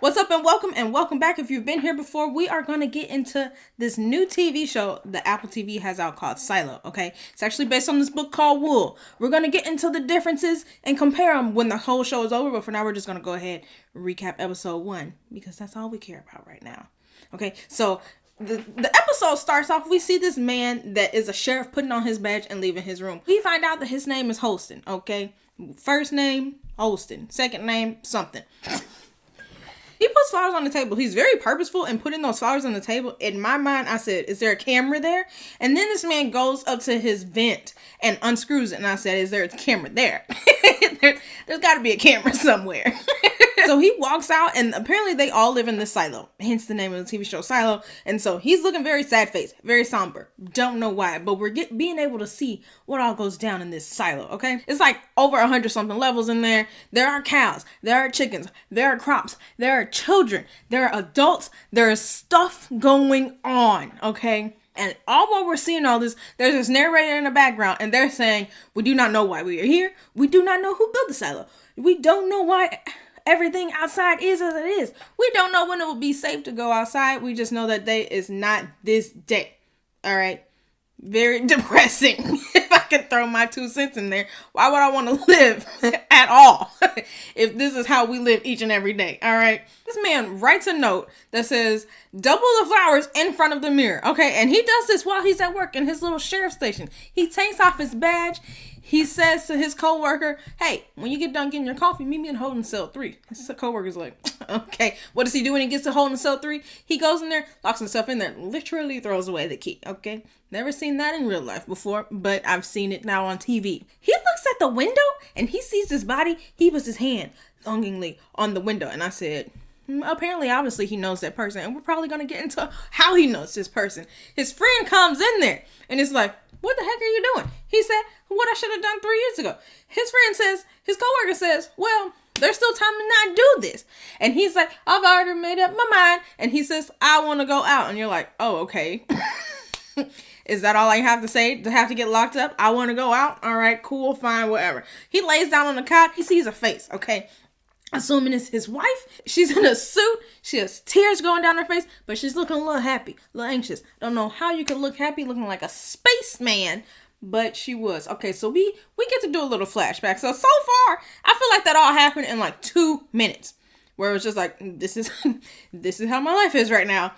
What's up and welcome back. If you've been here before, we are going to get into this new TV show that Apple TV has out called Silo, okay? It's actually based on this book called Wool. We're going to get into the differences and compare them when the whole show is over, but for now we're just going to go ahead and recap episode 1 because that's all we care about right now. Okay, so the episode starts off, we see this man that is a sheriff putting on his badge and leaving his room. We find out that his name is Holston, okay? First name, Holston. Second name, something. He puts flowers on the table. He's very purposeful in putting those flowers on the table. In my mind, I said, is there a camera there? And then this man goes up to his vent and unscrews it. And I said, is there a camera there? There's got to be a camera somewhere. So he walks out, and apparently they all live in this silo. Hence the name of the TV show, Silo. And so he's looking very sad-faced, very somber. Don't know why, but we're being able to see what all goes down in this silo, okay? It's like over 100-something levels in there. There are cows. There are chickens. There are crops. There are children. There are adults. There is stuff going on, okay? And all while we're seeing all this, there's this narrator in the background, and they're saying, we do not know why we are here. We do not know who built the silo. We don't know why everything outside is as it is. We don't know when it will be safe to go outside. We just know that day is not this day. All right. Very depressing. If I could throw my 2 cents in there, why would I want to live at all if this is how we live each and every day? All right. This man writes a note that says, double the flowers in front of the mirror. Okay. And he does this while he's at work in his little sheriff station. He takes off his badge. He says to his coworker, hey, when you get done getting your coffee, meet me in holding cell 3. His coworker's like, okay. What does he do when he gets to holding cell 3? He goes in there, locks himself in there, literally throws away the key. Okay. Never seen that in real life before, but I've seen it now on TV. He looks at the window and he sees this body. He puts his hand longingly on the window. And I said, apparently, obviously, he knows that person. And we're probably going to get into how he knows this person. His friend comes in there and it's like, what the heck are you doing? He said, what I should have done 3 years ago. His friend says, his coworker says, well, there's still time to not do this. And he's like, I've already made up my mind. And he says, I want to go out. And you're like, oh, okay. Is that all I have to say to have to get locked up? I want to go out. All right, cool, fine, whatever. He lays down on the cot. He sees a face, okay? Assuming it's his wife. She's in a suit. She has tears going down her face, but she's looking a little happy, a little anxious. Don't know how you could look happy looking like a spaceman, but she was. Okay, so we get to do a little flashback. So far, I feel like that all happened in like 2 minutes, where it was just like, this is how my life is right now.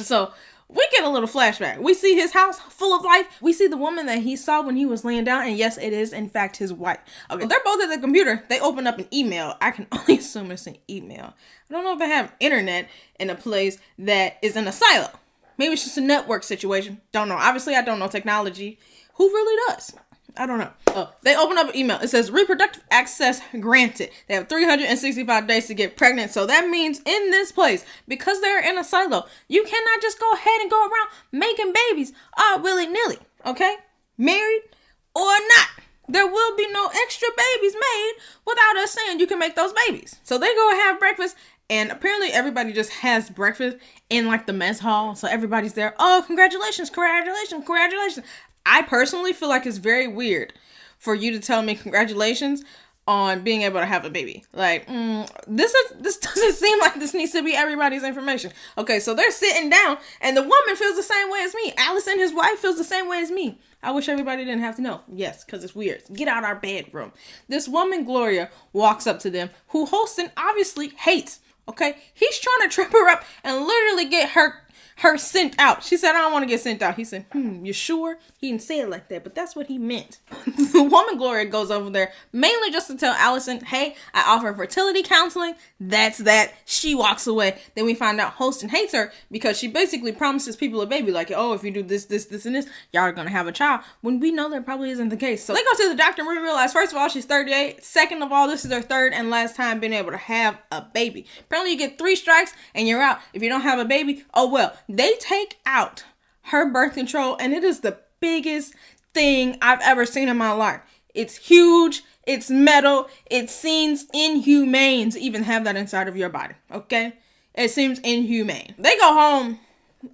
So we get a little flashback. We see his house full of life. We see the woman that he saw when he was laying down. And yes, it is, in fact, his wife. Okay, they're both at the computer. They open up an email. I can only assume it's an email. I don't know if they have internet in a place that is in a silo. Maybe it's just a network situation. Don't know. Obviously, I don't know technology. Who really does? I don't know. Oh, they open up an email. It says reproductive access granted. They have 365 days to get pregnant. So that means in this place, because they're in a silo, you cannot just go ahead and go around making babies all willy-nilly. Okay? Married or not. There will be no extra babies made without us saying you can make those babies. So they go and have breakfast. And apparently everybody just has breakfast in like the mess hall. So everybody's there. Oh, congratulations, congratulations, congratulations. I personally feel like it's very weird for you to tell me congratulations on being able to have a baby. Like, this doesn't seem like this needs to be everybody's information. Okay, so they're sitting down and the woman feels the same way as me. Allison, his wife, feels the same way as me. I wish everybody didn't have to know. Yes, because it's weird. Get out our bedroom. This woman, Gloria, walks up to them, who Holston obviously hates. Okay, he's trying to trip her up and literally get her sent out. She said, I don't want to get sent out. He said, you sure? He didn't say it like that, but that's what he meant. The woman Gloria goes over there mainly just to tell Allison, hey, I offer fertility counseling. That's that. She walks away. Then we find out Holston hates her because she basically promises people a baby. Like, oh, if you do this, this, this, and this, y'all are going to have a child. When we know that probably isn't the case. So they go to the doctor and we realize, first of all, she's 38. Second of all, this is her third and last time being able to have a baby. Apparently you get 3 strikes and you're out. If you don't have a baby, oh well. They take out her birth control and it is the biggest thing I've ever seen in my life. It's huge. It's metal. It seems inhumane to even have that inside of your body. Okay? It seems inhumane. They go home.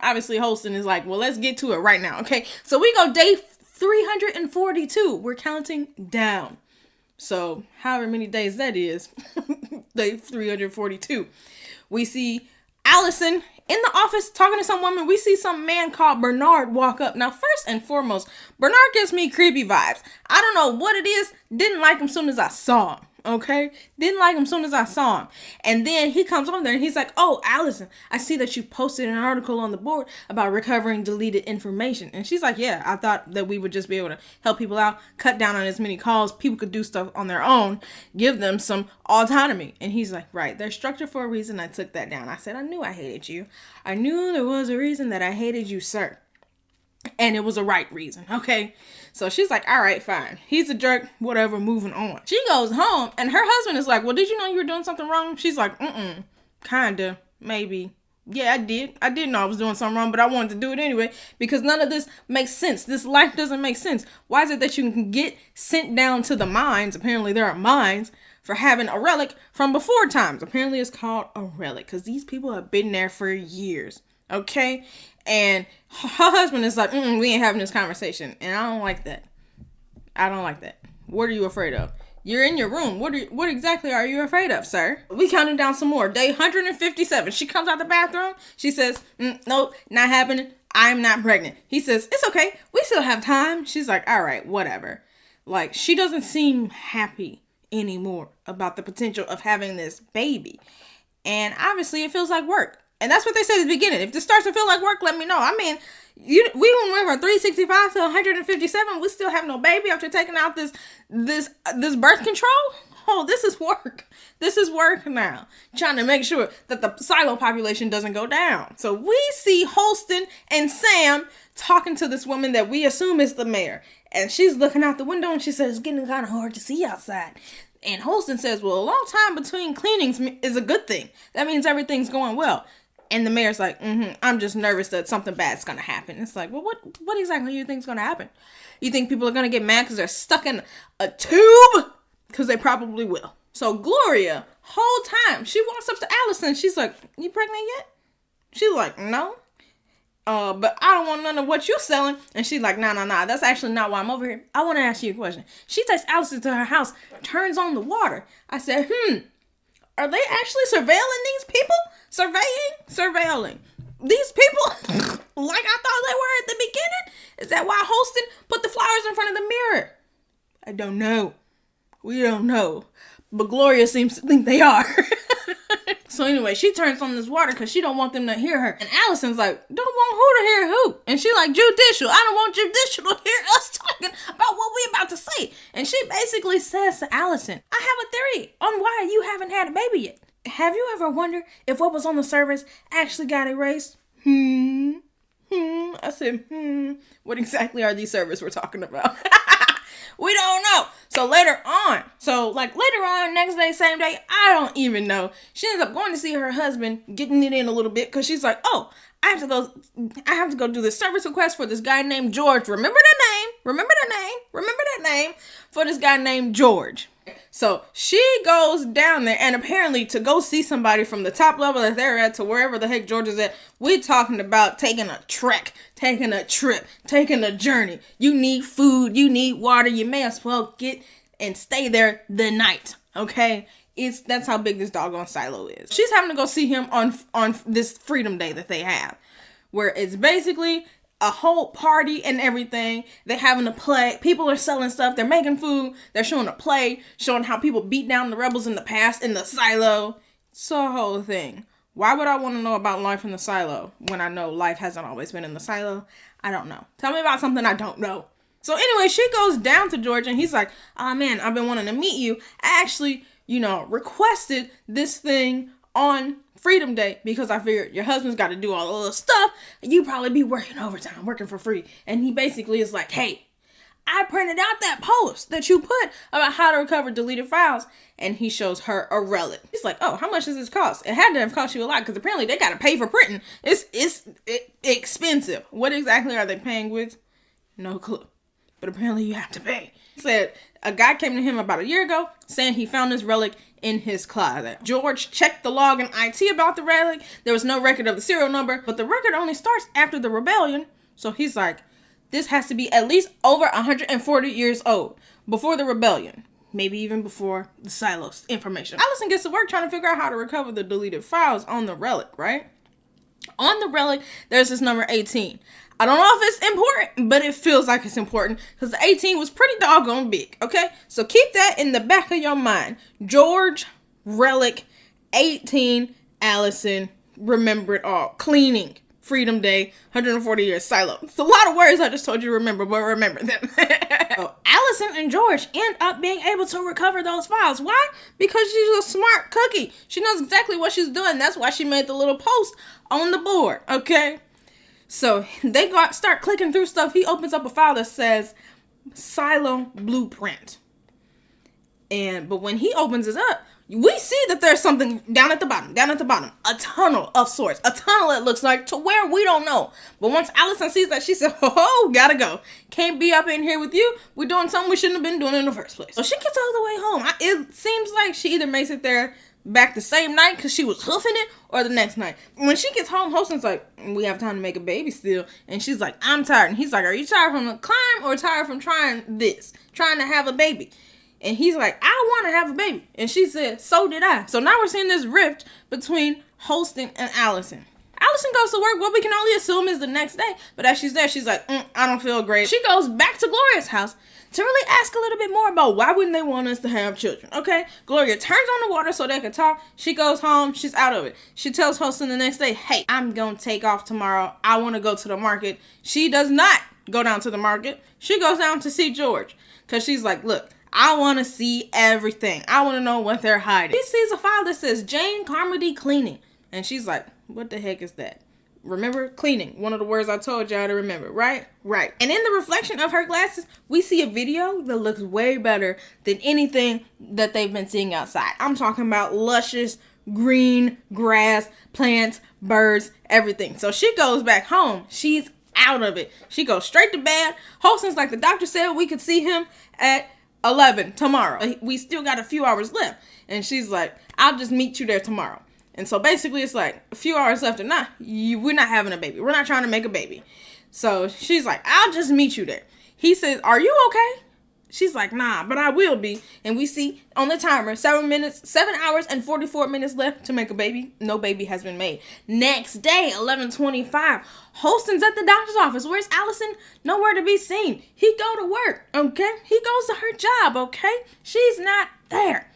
Obviously, Holston is like, well, let's get to it right now. Okay? So we go day 342. We're counting down. So however many days that is, day 342. We see Allison in the office talking to some woman. We see some man called Bernard walk up. Now, first and foremost, Bernard gives me creepy vibes. I don't know what it is. Didn't like him soon as I saw him. Okay? Didn't like him soon as I saw him. And then he comes over there and he's like, oh, Allison, I see that you posted an article on the board about recovering deleted information. And she's like, yeah, I thought that we would just be able to help people out, cut down on as many calls. People could do stuff on their own, give them some autonomy. And he's like, right, there's structure for a reason. I took that down. I said, I knew I hated you. I knew there was a reason that I hated you, sir. And it was a right reason, okay? So she's like, all right, fine. He's a jerk, whatever, moving on. She goes home, and her husband is like, well, did you know you were doing something wrong? She's like, kinda, maybe. Yeah, I did. I did know I was doing something wrong, but I wanted to do it anyway because none of this makes sense. This life doesn't make sense. Why is it that you can get sent down to the mines? Apparently there are mines for having a relic from before times. Apparently it's called a relic because these people have been there for years, okay? And her husband is like, we ain't having this conversation. And I don't like that. I don't like that. What are you afraid of? You're in your room. What exactly are you afraid of, sir? We counting down some more. Day 157. She comes out the bathroom. She says, nope, not happening. I'm not pregnant. He says, it's okay. We still have time. She's like, all right, whatever. Like, she doesn't seem happy anymore about the potential of having this baby. And obviously it feels like work. And that's what they said at the beginning. If this starts to feel like work, let me know. I mean, we went from 365 to 157. We still have no baby after taking out this birth control. Oh, this is work. This is work now. Trying to make sure that the silo population doesn't go down. So we see Holston and Sam talking to this woman that we assume is the mayor. And she's looking out the window and she says, it's getting kind of hard to see outside. And Holston says, well, a long time between cleanings is a good thing. That means everything's going well. And the mayor's like, I'm just nervous that something bad's going to happen. It's like, well, what exactly do you think is going to happen? You think people are going to get mad because they're stuck in a tube? Because they probably will. So Gloria, whole time, she walks up to Allison. She's like, you pregnant yet? She's like, no. But I don't want none of what you're selling. And she's like, nah. That's actually not why I'm over here. I want to ask you a question. She takes Allison to her house, turns on the water. I said, are they actually surveilling these people? Surveilling. These people, like I thought they were at the beginning? Is that why Holston put the flowers in front of the mirror? I don't know. We don't know. But Gloria seems to think they are. So anyway, she turns on this water because she don't want them to hear her. And Allison's like, don't want who to hear who? And she like, judicial. I don't want judicial to hear us talking about what we about to say. And she basically says to Allison, I have a theory on why you haven't had a baby yet. Have you ever wondered if what was on the service actually got erased? I said, what exactly are these servers we're talking about? We don't know. So later on, next day, same day, I don't even know. She ends up going to see her husband, getting it in a little bit, because she's like, oh, I have to go do this service request for this guy named George. Remember that name for this guy named George. So she goes down there, and apparently to go see somebody from the top level that they're at to wherever the heck George is at, we're talking about taking a trek, taking a trip, taking a journey. You need food, you need water, you may as well get and stay there the night, okay? That's how big this doggone silo is. She's having to go see him on this Freedom Day that they have, where it's basically a whole party and everything. They're having a play. People are selling stuff. They're making food. They're showing a play, showing how people beat down the rebels in the past in the silo. It's a whole thing. Why would I want to know about life in the silo when I know life hasn't always been in the silo? I don't know. Tell me about something I don't know. So anyway, she goes down to George and he's like, oh man, I've been wanting to meet you. I actually, requested this thing on Freedom Day because I figured your husband's got to do all the little stuff and you probably be working overtime, working for free. And he basically is like, hey, I printed out that post that you put about how to recover deleted files. And he shows her a relic. He's like, oh, how much does this cost? It had to have cost you a lot because apparently they got to pay for printing. It's expensive. What exactly are they paying with? No clue. But apparently you have to pay. He said a guy came to him about a year ago saying he found this relic in his closet. George checked the log in IT about the relic. There was no record of the serial number, but the record only starts after the rebellion. So he's like, this has to be at least over 140 years old before the rebellion. maybe even before the silos information. Allison gets to work trying to figure out how to recover the deleted files on the relic, right? On the relic, there's this number 18. I don't know if it's important, but it feels like it's important because the 18 was pretty doggone big, okay? So keep that in the back of your mind. George, relic, 18, Allison, remember it all. Cleaning, Freedom Day, 140 years, silo. It's a lot of words I just told you to remember, but remember them. So Allison and George end up being able to recover those files. Why? Because she's a smart cookie. She knows exactly what she's doing. That's why she made the little post on the board, okay? So they start clicking through stuff. He opens up a file that says Silo Blueprint. But when he opens it up, we see that there's something down at the bottom, a tunnel of sorts, a tunnel it looks like, to where we don't know. But once Allison sees that, she said, oh, gotta go. Can't be up in here with you. We're doing something we shouldn't have been doing in the first place. So she gets all the way home. It seems like she either makes it there back the same night because she was hoofing it, or the next night. When she gets home, Holston's like, we have time to make a baby still. And she's like, I'm tired. And he's like, are you tired from the climb or tired from trying to have a baby? And he's like, I want to have a baby. And she said, so did I. So now we're seeing this rift between Holston and Allison. Allison goes to work. What we can only assume is the next day. But as she's there, she's like, I don't feel great. She goes back to Gloria's house to really ask a little bit more about why wouldn't they want us to have children. Okay, Gloria turns on the water so they can talk. She goes home. She's out of it. She tells Holston the next day, hey, I'm going to take off tomorrow. I want to go to the market. She does not go down to the market. She goes down to see George because she's like, look, I want to see everything. I want to know what they're hiding. She sees a file that says Jane Carmody cleaning. And she's like, what the heck is that? Remember, cleaning. One of the words I told y'all to remember, right? Right. And in the reflection of her glasses, we see a video that looks way better than anything that they've been seeing outside. I'm talking about luscious green grass, plants, birds, everything. So she goes back home. She's out of it. She goes straight to bed. Holston's like, the doctor said we could see him at 11 tomorrow. We still got a few hours left. And she's like, I'll just meet you there tomorrow. And so basically it's like a few hours left and we're not having a baby. We're not trying to make a baby. So she's like, I'll just meet you there. He says, are you okay? She's like, nah, but I will be. And we see on the timer, 7 hours and 44 minutes left to make a baby. No baby has been made. Next day, 11:25, Holston's at the doctor's office. Where's Allison? Nowhere to be seen. He go to work, okay? He goes to her job, okay? She's not there.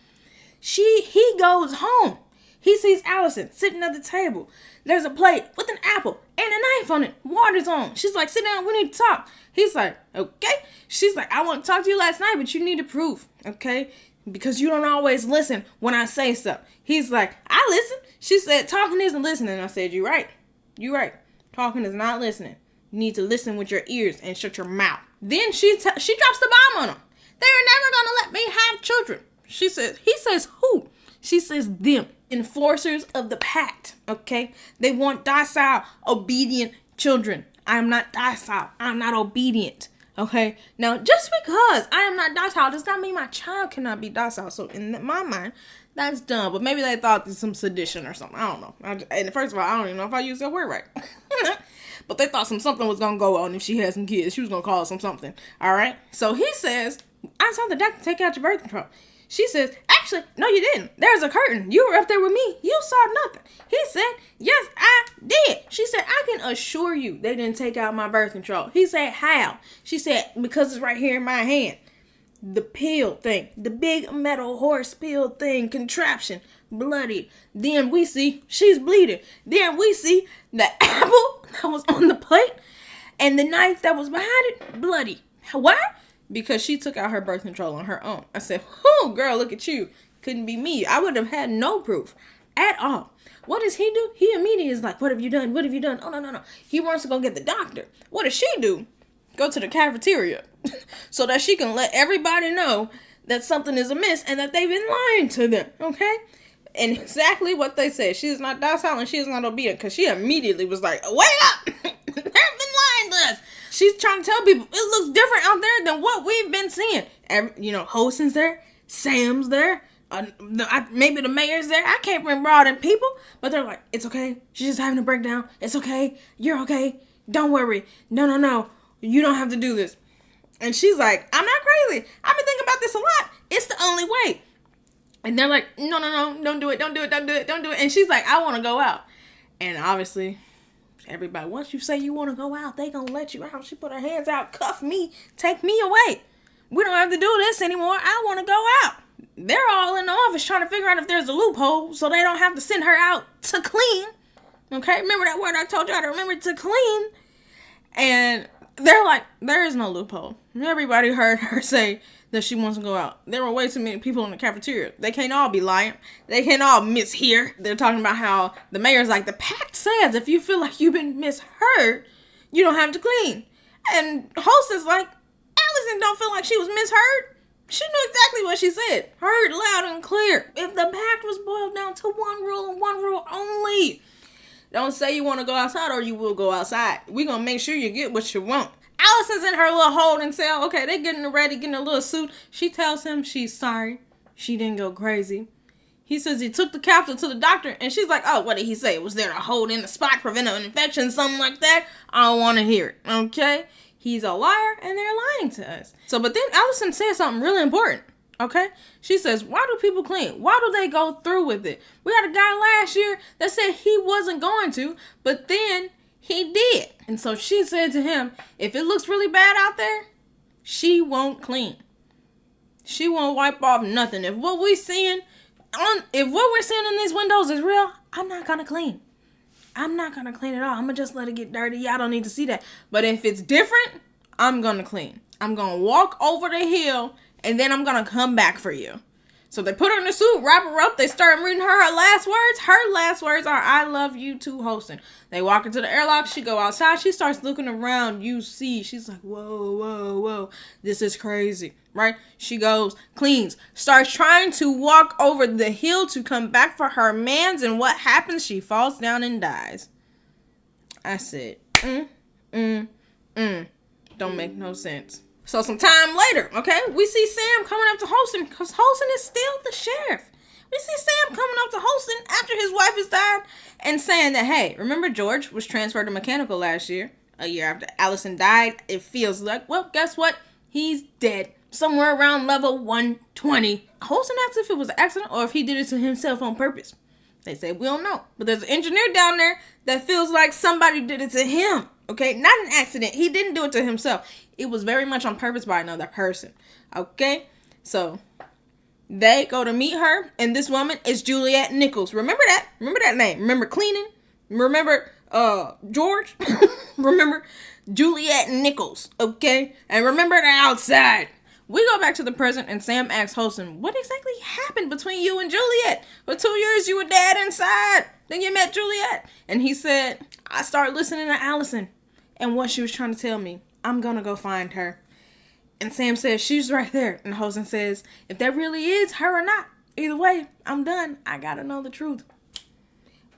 He goes home. He sees Allison sitting at the table. There's a plate with an apple and a knife on it. Water's on. She's like, sit down, we need to talk. He's like, okay. She's like, I want to talk to you last night, but you need a proof, okay? Because you don't always listen when I say stuff. He's like, I listen. She said, talking isn't listening. I said, you're right. You're right. Talking is not listening. You need to listen with your ears and shut your mouth. Then she drops the bomb on him. They're never going to let me have children. He says, who? She says, them. Enforcers of the pact, okay? They want docile, obedient children. I am not docile. I'm not obedient, okay? Now, just because I am not docile does not mean my child cannot be docile. So in my mind, that's dumb. But maybe they thought there's some sedition or something. I don't know. And first of all, I don't even know if I used that word right. But they thought something was going to go on if she had some kids. She was going to call something, all right? So he says, I saw the doctor take out your birth control. She says, actually, no, you didn't. There's a curtain. You were up there with me. You saw nothing. He said, yes, I did. She said, I can assure you they didn't take out my birth control. He said, how? She said, because it's right here in my hand. The pill thing, the big metal horse pill thing, contraption, bloodied. Then we see she's bleeding. Then we see the apple that was on the plate and the knife that was behind it, bloody. Why? Because she took out her birth control on her own. I said, oh, girl, look at you. Couldn't be me. I would have had no proof at all. What does he do? He immediately is like, what have you done? What have you done? Oh, no. He wants to go get the doctor. What does she do? Go to the cafeteria so that she can let everybody know that something is amiss and that they've been lying to them, okay? And exactly what they said. She is not docile and she is not obedient because she immediately was like, wake up! They've been lying to us. She's trying to tell people it looks different out there than what we've been seeing. Holston's there, Sam's there, maybe the mayor's there. I can't remember all them people, but they're like, it's okay. She's just having a breakdown. It's okay. You're okay. Don't worry. No. You don't have to do this. And she's like, I'm not crazy. I've been thinking about this a lot. It's the only way. And they're like, no, don't do it. Don't do it. Don't do it. Don't do it. And she's like, I want to go out. And obviously, everybody, once you say you want to go out, they going to let you out. She put her hands out, cuff me, take me away. We don't have to do this anymore. I want to go out. They're all in the office trying to figure out if there's a loophole so they don't have to send her out to clean. Okay, remember that word I told y'all to remember, to clean. And they're like, there is no loophole. Everybody heard her say that she wants to go out. There were way too many people in the cafeteria. They can't all be lying. They can't all mishear. They're talking about how the mayor's like, the pact says if you feel like you've been misheard, you don't have to clean. And host is like, Allison don't feel like she was misheard. She knew exactly what she said. Heard loud and clear. If the pact was boiled down to one rule and one rule only, don't say you want to go outside or you will go outside. We're going to make sure you get what you want. Allison's in her little holding cell. Okay, they getting ready, getting a little suit. She tells him she's sorry. She didn't go crazy. He says he took the capsule to the doctor, and she's like, oh, what did he say? Was there a hold in the spot, prevent an infection, something like that? I don't want to hear it, okay? He's a liar, and they're lying to us. So, but then Allison says something really important, okay? She says, why do people clean? Why do they go through with it? We had a guy last year that said he wasn't going to, but then he did. And so she said to him, if it looks really bad out there, she won't clean. She won't wipe off nothing. If what we're seeing in these windows is real, I'm not gonna clean. I'm not gonna clean at all. I'm gonna just let it get dirty. Y'all don't need to see that. But if it's different, I'm gonna clean. I'm gonna walk over the hill and then I'm gonna come back for you. So they put her in the suit, wrap her up. They start reading her last words. Her last words are, I love you too, hosting. They walk into the airlock. She go outside. She starts looking around. You see, she's like, whoa. This is crazy, right? She goes, cleans, starts trying to walk over the hill to come back for her mans. And what happens? She falls down and dies. I said, don't make no sense. So some time later, okay, we see Sam coming up to Holston because Holston is still the sheriff. We see Sam coming up to Holston after his wife has died and saying that, hey, remember George was transferred to mechanical last year, a year after Allison died. It feels like, well, guess what? He's dead. Somewhere around level 120. Holston asks if it was an accident or if he did it to himself on purpose. They say, we don't know. But there's an engineer down there that feels like somebody did it to him. Okay, not an accident. He didn't do it to himself. It was very much on purpose by another person. Okay, so they go to meet her, and this woman is Juliet Nichols. Remember that? Remember that name? Remember cleaning? Remember George? Remember Juliet Nichols? Okay, and remember the outside. We go back to the present, and Sam asks Holston, what exactly happened between you and Juliet? For 2 years, you were dead inside. Then you met Juliet. And he said, I started listening to Allison and what she was trying to tell me. I'm going to go find her. And Sam says, she's right there. And Holston says, if that really is her or not, either way, I'm done. I got to know the truth.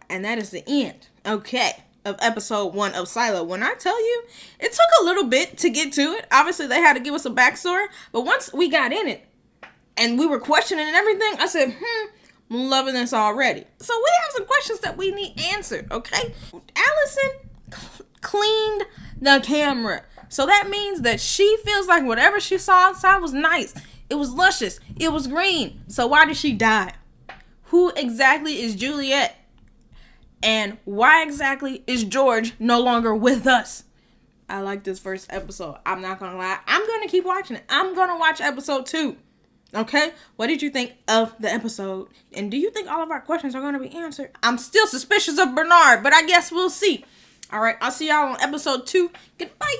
And that is the end, okay, of episode 1 of Silo. When I tell you, it took a little bit to get to it. Obviously, they had to give us a backstory. But once we got in it and we were questioning and everything, I said, I'm loving this already. So we have some questions that we need answered, okay? Allison cleaned the camera. So that means that she feels like whatever she saw outside was nice. It was luscious. It was green. So why did she die? Who exactly is Juliet? And why exactly is George no longer with us? I like this first episode. I'm not going to lie. I'm going to keep watching it. I'm going to watch episode 2. Okay? What did you think of the episode? And do you think all of our questions are going to be answered? I'm still suspicious of Bernard, but I guess we'll see. All right. I'll see y'all on episode 2. Goodbye.